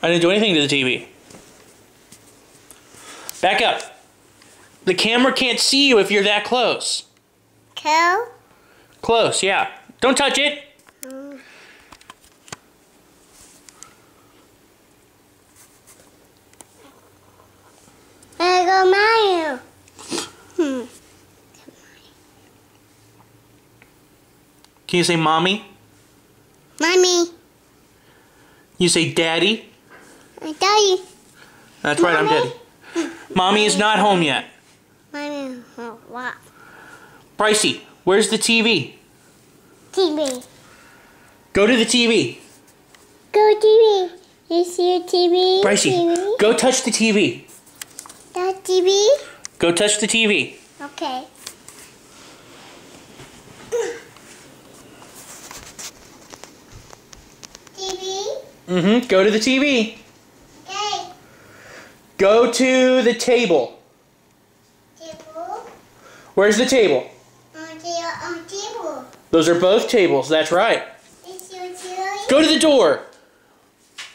I didn't do anything to the TV. Back up. The camera can't see you if you're that close. Cow? Close, yeah. Don't touch it. There go Mario. Can you say mommy? Mommy. You say daddy? Daddy. That's right, I'm daddy. Mommy is not home yet. Mommy. Oh, what? Brycey, where's the TV? TV. Go to the TV. Go TV. You see your TV? Brycey, TV? go touch the TV. That TV? Go touch the TV. Okay. TV? Go to the TV. Okay. Go to the table. Table? Where's the table? Table. Those are both tables, that's right. Is your TV? Go to the door.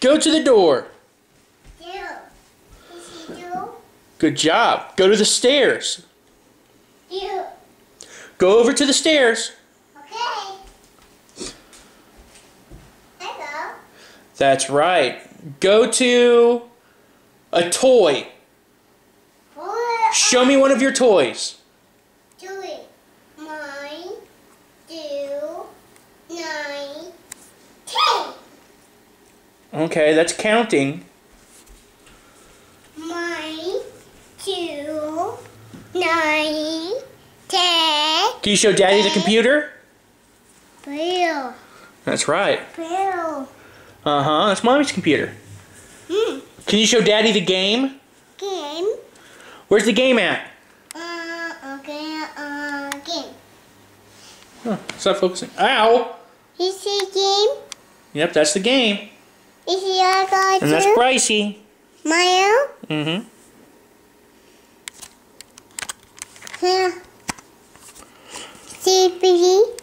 Go to the door. Is it you? Good job. Go to the stairs. You. Go over to the stairs. Okay. Hello. That's right. Go to a toy. Show me one of your toys. 3, 9, 2, 9, 10. Okay, that's counting. 9, 2, 9, 10. Can you show Daddy the computer? Bill. That's right. Bill. Uh-huh, that's Mommy's computer. Can you show Daddy the game? Game. Where's the game at? Okay, game. Huh, stop focusing. Ow! Is it game? Yep, that's the game. Is it your guy And that's too? Brycey. Mario? Mm-hmm. Yeah. See, baby?